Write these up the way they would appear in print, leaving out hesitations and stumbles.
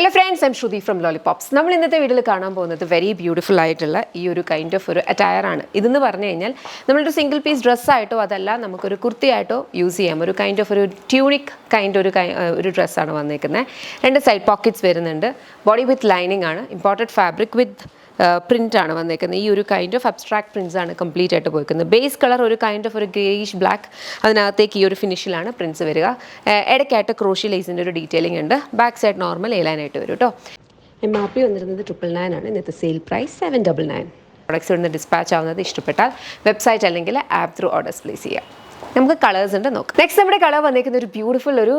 Hello friends, I'm Shruti from Lollipops. നമ്മൾ ഇന്നത്തെ വീഡിയോയിൽ കാണാൻ പോകുന്നത് വെരി ബ്യൂട്ടിഫുൾ ആയിട്ടുള്ള ഈ ഒരു കൈൻഡ് ഓഫ് ഒരു അറ്റയറാണ്. ഇതെന്ന് പറഞ്ഞു കഴിഞ്ഞാൽ നമ്മളൊരു സിംഗിൾ പീസ് ഡ്രസ്സായിട്ടോ അതല്ല നമുക്കൊരു കുർത്തിയായിട്ടോ യൂസ് ചെയ്യാം. ഒരു കൈൻഡ് ഓഫ് ഒരു ട്യൂണിക് കൈൻഡ് ഒരു ഡ്രസ്സാണ് വന്നിരിക്കുന്നത്. 2 സൈഡ് പോക്കറ്റ്സ് വരുന്നുണ്ട്. ബോഡി വിത്ത് ലൈനിങ് ആണ്. ഇമ്പോർട്ടഡ് ഫാബ്രിക് വിത്ത് പ്രിൻ്റ് ആണ് വന്നേക്കുന്നത്. ഈ ഒരു കൈൻഡ് ഓഫ് അബ്സ്ട്രാക്ട് പ്രിൻസ് ആണ് കംപ്ലീറ്റ് ആയിട്ട് പോയിരിക്കുന്നത്. ബേസ് കളർ ഒരു കൈൻഡ് ഓഫ് ഒരു ഗ്രേയിഷ് ബ്ലാക്ക്, അതിനകത്തേക്ക് ഈ ഒരു ഫിനിഷിലാണ് പ്രിൻസ് വരിക. ഇടയ്ക്കായിട്ട് ക്രോഷി ലേസിൻ്റെ ഒരു ഡീറ്റെയിലിംഗ് ഉണ്ട്. ബാക്ക് സൈഡ് നോർമൽ എയിലാനായിട്ട് വരും കേട്ടോ. MRP വന്നിരുന്നത് 999 ആണ്. ഇന്നത്തെ സെയിൽ പ്രൈസ് 799. പ്രൊഡക്ട്സ് ഇവിടുന്ന് ഡിസ്പാച്ച് ആവുന്നത് ഇഷ്ടപ്പെട്ടാൽ വെബ്സൈറ്റ് അല്ലെങ്കിൽ ആപ്പ് ത്രൂ ഓർഡേഴ്സ് പ്ലേസ് ചെയ്യാം. നമുക്ക് കളേഴ്സ് ഉണ്ട് നോക്കാം. നെക്സ്റ്റ് നമ്മുടെ കളർ വന്നിരിക്കുന്ന ഒരു ബ്യൂട്ടിഫുൾ ഒരു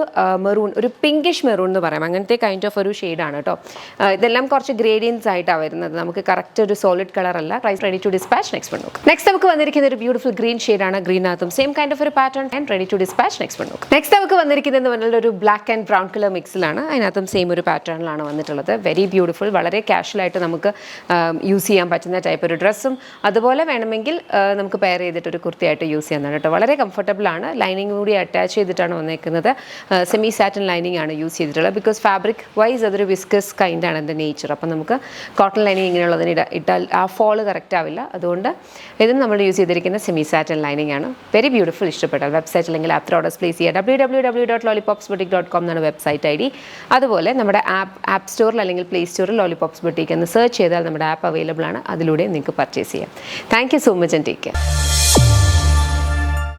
മെറൂൺ, ഒരു പിങ്കിഷ് മെറൂൺ എന്ന് പറയാം. അങ്ങനത്തെ കൈൻഡ് ഓഫ് ഒരു ഷെയ്ഡാണ് കേട്ടോ. ഇതെല്ലാം കുറച്ച് ഗ്രേഡിയൻസ് ആയിട്ടാണ് വരുന്നത്. നമുക്ക് കറക്റ്റ് ഒരു സോളിഡ് കളർ അല്ല. Price ready to dispatch. Next നോക്കാം. നെക്സ്റ്റ് നമുക്ക് വന്നിരിക്കുന്ന ഒരു ബ്യൂട്ടിഫുൾ ഗ്രീൻ ഷെയ്ഡാണ്. ഗ്രീനകത്തും സെയിം കൈൻഡ് ഓഫ് ഒരു pattern and ready to dispatch. Next നോക്കാം. നെക്സ്റ്റ് നമുക്ക് വന്നിരിക്കുന്നത് പറഞ്ഞാൽ ഒരു ബ്ലാക്ക് ആൻഡ് ബ്രൗൺ കളർ മിക്സിലാണ്. അതിനകത്തും സെയിം ഒരു പാറ്റേണിലാണ് വന്നിട്ടുള്ളത്. വെരി ബ്യൂട്ടിഫുൾ, വളരെ കാഷ്വലായിട്ട് നമുക്ക് യൂസ് ചെയ്യാൻ പറ്റുന്ന ടൈപ്പ് ഒരു ഡ്രസ്സും അതുപോലെ വേണമെങ്കിൽ നമുക്ക് പെയർ ചെയ്തിട്ട് ഒരു കുർത്തിയായിട്ട് യൂസ് ചെയ്യാവുന്നതാണ് കേട്ടോ. വളരെ കംഫർട്ടബിൾ ആണ്. ലൈനിങ് കൂടി അറ്റാച്ച് ചെയ്തിട്ടാണ് വന്നേക്കുന്നത്. സെമി സാറ്റിൻ ലൈനിങ് ആണ് യൂസ് ചെയ്തിട്ടുള്ളത്. ബിക്കോസ് ഫാബ്രിക് വൈസ് അതൊരു വിസ്കസ് കൈൻഡ് ആണ് എൻ്റെ നേച്ചർ. അപ്പം നമുക്ക് കോട്ടൺ ലൈനിങ് ഇങ്ങനെയുള്ളതിന് ഇട്ടാൽ ആ ഫോള് കറക്റ്റ് ആവില്ല. അതുകൊണ്ട് ഇതും നമ്മൾ യൂസ് ചെയ്തിരിക്കുന്ന സെമി സാറ്റിൻ ലൈനിങ് ആണ്. Very beautiful. ഇഷ്ടപ്പെട്ടാൽ വെബ്സൈറ്റ് അല്ലെങ്കിൽ ആപ്പ് ഓർഡേഴ്സ് പ്ലേസ് ചെയ്യുക. www.lollipopsboutique.com എന്നാണ് വെബ്സൈറ്റ് ID. അതുപോലെ നമ്മുടെ ആപ്പ് സ്റ്റോറിൽ അല്ലെങ്കിൽ പ്ലേ സ്റ്റോറിൽ ലോലിപോപ്സ് ബുട്ടീക്ക് എന്ന് സെർച്ച് ചെയ്താൽ നമ്മുടെ ആപ്പ് അവൈലബിൾ ആണ്. അതിലൂടെ നിങ്ങൾക്ക് പർച്ചേസ് ചെയ്യാം. Thank you so much and take care.